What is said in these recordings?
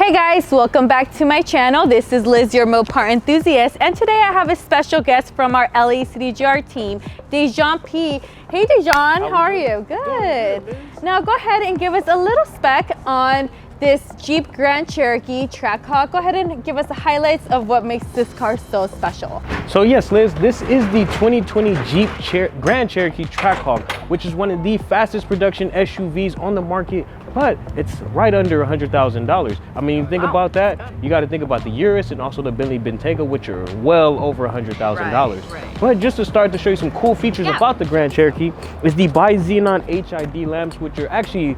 Hi guys, welcome back to my channel. This is Liz, your Mopar enthusiast, and today I have a special guest from our LA City GR team, Dejan P. Hey Dejan, how are you? Good. Now go ahead and give us a little spec on this Jeep Grand Cherokee Trackhawk. Go ahead and give us the highlights of what makes this car so special. So yes, Liz, this is the 2020 Jeep Grand Cherokee Trackhawk, which is one of the fastest production SUVs on the market, but it's right under $100,000. I mean, you think about that, you got to think about the Urus and also the Bentley Bentayga, which are well over $100,000. Right. But just to start to show you some cool features about the Grand Cherokee is the bi-xenon HID lamps, which are actually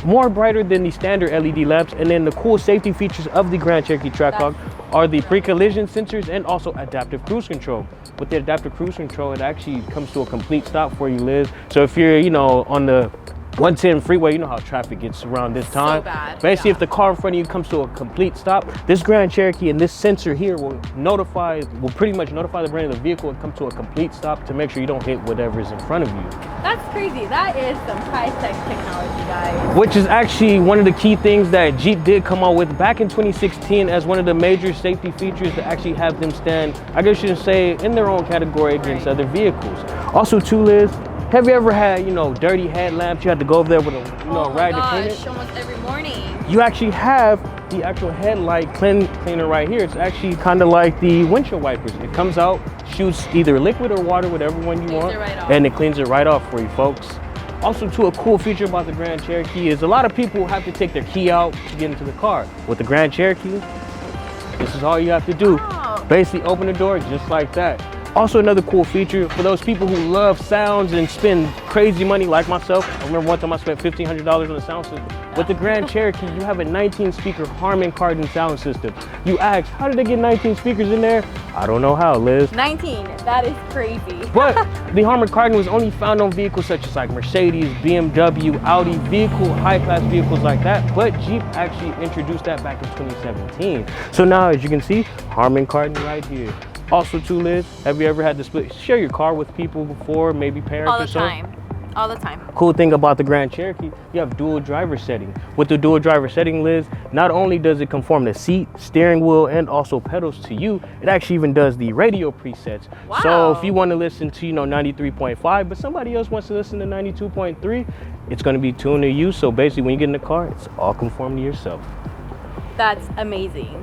more brighter than the standard LED lamps. And then the cool safety features of the Grand Cherokee Trackhawk are the pre-collision sensors and also adaptive cruise control. With the adaptive cruise control, it actually comes to a complete stop for you, Liz. So if you're, on the 110 freeway, you know how traffic gets around this time. So bad. Basically, if the car in front of you comes to a complete stop, this Grand Cherokee and this sensor here will pretty much notify the brain of the vehicle and come to a complete stop to make sure you don't hit whatever is in front of you. That's crazy. That is some high-tech technology, guys. Which is actually one of the key things that Jeep did come out with back in 2016 as one of the major safety features to actually have them stand, I guess you should say, in their own category against other vehicles. Also, too, Liz, have you ever had, dirty headlamps? You had to go over there with a, rag to clean it? Almost every morning. You actually have the actual headlight cleaner right here. It's actually kind of like the windshield wipers. It comes out, shoots either liquid or water, whatever one you want, and it cleans it right off for you folks. Also, too, a cool feature about the Grand Cherokee is a lot of people have to take their key out to get into the car. With the Grand Cherokee, this is all you have to do. Oh. Basically, open the door just like that. Also, another cool feature for those people who love sounds and spend crazy money like myself. I remember one time I spent $1,500 on a sound system. With the Grand Cherokee, you have a 19-speaker Harman Kardon sound system. You ask, how did they get 19 speakers in there? I don't know how, Liz. 19, that is crazy. But the Harman Kardon was only found on vehicles such as like Mercedes, BMW, Audi, high-class vehicles like that. But Jeep actually introduced that back in 2017. So now, as you can see, Harman Kardon right here. Also, too, Liz, have you ever had to share your car with people before, maybe parents or so? All the time. Cool thing about the Grand Cherokee, you have dual driver setting. With the dual driver setting, Liz, not only does it conform the seat, steering wheel, and also pedals to you, it actually even does the radio presets. Wow. So if you want to listen to, 93.5, but somebody else wants to listen to 92.3, it's going to be tuned to you. So basically, when you get in the car, it's all conform to yourself. That's amazing.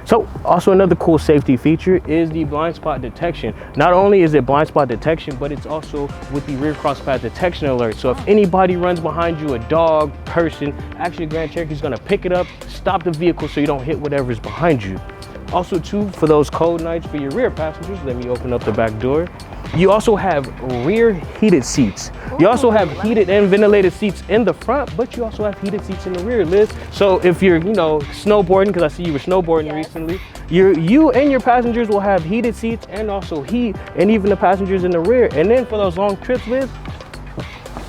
So also another cool safety feature is the blind spot detection. Not only is it blind spot detection, but it's also with the rear cross path detection alert. So if anybody runs behind you, a dog, person, actually Grand Cherokee is going to pick it up, stop the vehicle so you don't hit whatever's behind you. Also, too, for those cold nights for your rear passengers, let me open up the back door. You also have rear heated seats. You also have heated and ventilated seats in the front, but you also have heated seats in the rear, Liz. So if you're, snowboarding, because I see you were snowboarding recently, you and your passengers will have heated seats and also heat, and even the passengers in the rear. And then for those long trips, Liz,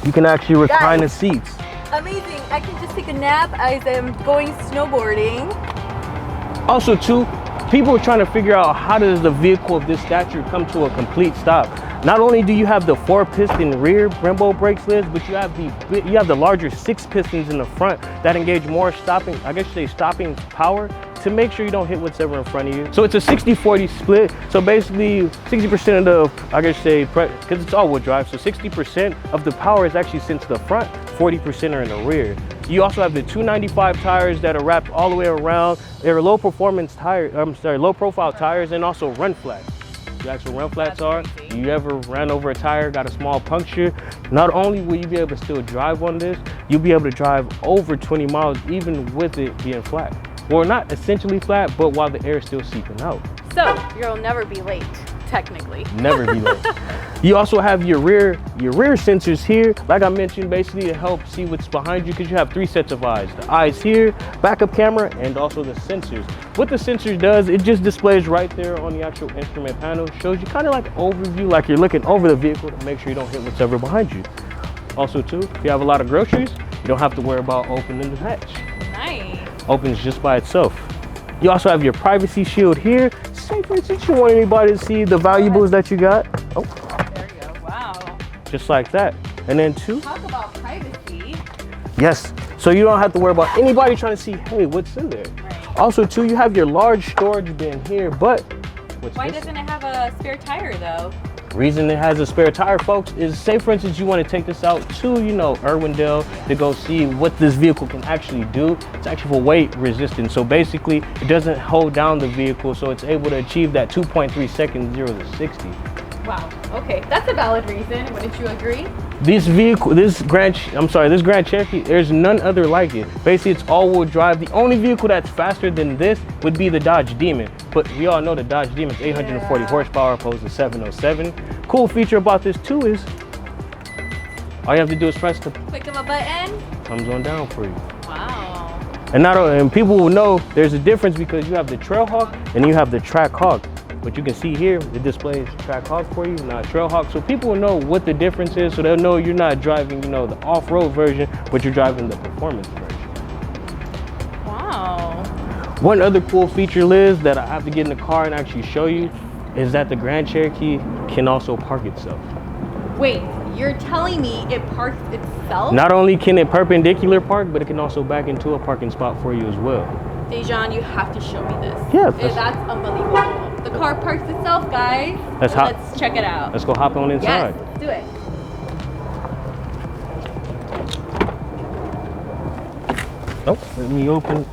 you can actually recline the seats. Amazing. I can just take a nap as I'm going snowboarding. Also, too, people are trying to figure out how does the vehicle of this stature come to a complete stop. Not only do you have the 4-piston rear Brembo brakes, Liz, but you have the larger 6 pistons in the front that engage more stopping power to make sure you don't hit whatever in front of you. So it's a 60-40 split. So basically 60% of because it's all-wheel drive, so 60% of the power is actually sent to the front, 40% are in the rear. You also have the 295 tires that are wrapped all the way around. They're low profile tires and also run flats. The actual run flats are, you ever ran over a tire, got a small puncture, not only will you be able to still drive on this, you'll be able to drive over 20 miles even with it being flat. Well, not essentially flat, but while the air is still seeping out. So you'll never be late, technically. Never be late. You also have your rear sensors here, like I mentioned, basically to help see what's behind you, because you have 3 sets of eyes. The eyes here, backup camera, and also the sensors. What the sensors does, it just displays right there on the actual instrument panel, shows you kind of like overview, like you're looking over the vehicle to make sure you don't hit whatever behind you. Also, too, if you have a lot of groceries, you don't have to worry about opening the hatch. Nice. Opens just by itself. You also have your privacy shield here. Say for instance you want anybody to see the valuables that you got. Oh, there you go. Wow. Just like that. And then two. Talk about privacy. Yes. So you don't have to worry about anybody trying to see, hey, what's in there. Right. Also too, you have your large storage bin here, but why doesn't it have a spare tire though? Reason it has a spare tire, folks, is say for instance you want to take this out to, you know, Irwindale to go see what this vehicle can actually do. It's actually for weight resistance. So basically it doesn't hold down the vehicle, so it's able to achieve that 2.3 seconds 0 to 60. Wow, okay, that's a valid reason. Wouldn't you agree? This vehicle, this Grand Cherokee, there's none other like it. Basically, it's all-wheel drive. The only vehicle that's faster than this would be the Dodge Demon. But we all know the Dodge Demon's 840 horsepower opposed to 707. Cool feature about this too is, all you have to do is press the click of a button. Comes on down for you. Wow. And people will know there's a difference because you have the Trailhawk and you have the Trackhawk. But you can see here, it displays Trackhawk for you, not Trailhawk. So people will know what the difference is, so they'll know you're not driving, you know, the off-road version, but you're driving the performance version. Wow. One other cool feature, Liz, that I have to get in the car and actually show you is that the Grand Cherokee can also park itself. Wait, you're telling me it parks itself? Not only can it perpendicular park, but it can also back into a parking spot for you as well. Dejan, you have to show me this. Yeah. That's unbelievable. The car parks itself, guys. Let's check it out. Let's go hop on inside. Yes, let's do it. Oh, let me open.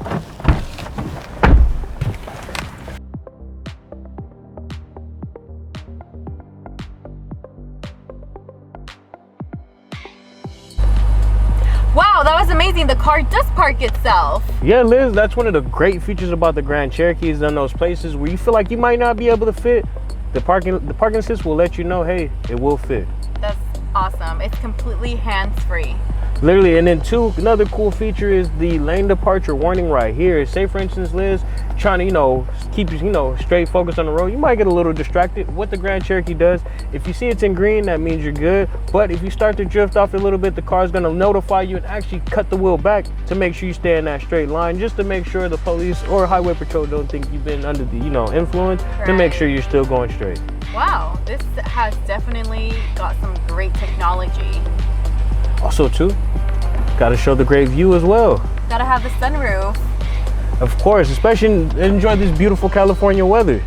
Wow, that was amazing. The car does park itself. Yeah, Liz, that's one of the great features about the Grand Cherokee is in those places where you feel like you might not be able to fit. The parking assist will let you know, hey, it will fit. That's awesome. It's completely hands-free. Literally, and then two, another cool feature is the lane departure warning right here. Say for instance, Liz, trying to, you know, keep, you know, straight focus on the road, you might get a little distracted. What the Grand Cherokee does, if you see it's in green, that means you're good. But if you start to drift off a little bit, the car's gonna notify you and actually cut the wheel back to make sure you stay in that straight line, just to make sure the police or highway patrol don't think you've been under the, you know, influence, to make sure you're still going straight. Wow, this has definitely got some great technology. Also too, gotta show the great view as well. Gotta have the sunroof. Of course, especially enjoy this beautiful California weather.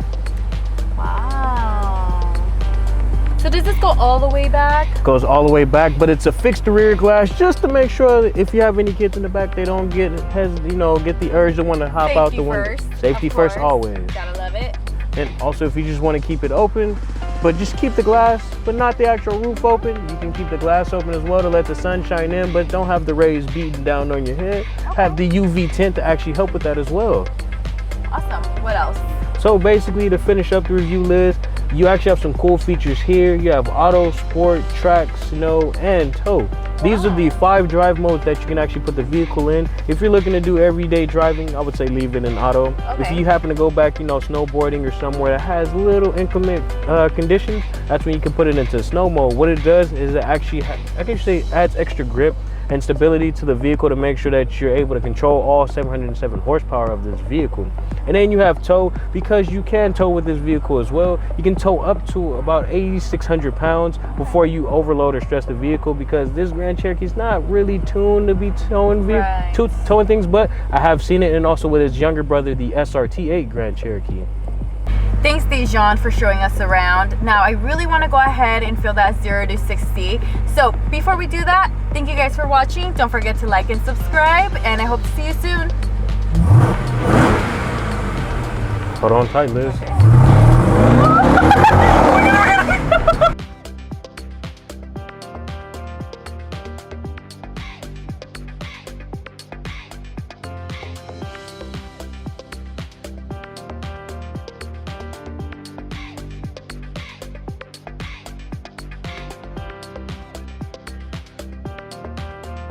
Wow. So does this go all the way back? Goes all the way back, but it's a fixed rear glass just to make sure that if you have any kids in the back, they don't get the urge to want to hop out the window. Safety first, always. Gotta love it. And also, if you just want to keep it open, but just keep the glass, but not the actual roof open, you can keep the glass open as well to let the sun shine in, but don't have the rays beating down on your head. Okay. Have the UV tint to actually help with that as well. Awesome. What else? So basically, to finish up the review, Liz, you actually have some cool features here. You have auto, sport, track, snow, and tow. These are the 5 drive modes that you can actually put the vehicle in. If you're looking to do everyday driving, I would say leave it in auto. Okay. If you happen to go back, you know, snowboarding or somewhere that has little inclement conditions, that's when you can put it into snow mode. What it does is it actually, I can say, adds extra grip and stability to the vehicle to make sure that you're able to control all 707 horsepower of this vehicle. And then you have tow, because you can tow with this vehicle as well. You can tow up to about 8,600 pounds before you overload or stress the vehicle, because this Grand Cherokee is not really tuned to be towing things, but I have seen it, and also with his younger brother, the SRT8 Grand Cherokee. Thanks, Dejan, for showing us around. Now, I really want to go ahead and feel that 0 to 60. So before we do that, thank you guys for watching. Don't forget to like and subscribe, and I hope to see you soon. Hold on tight, Liz. Okay.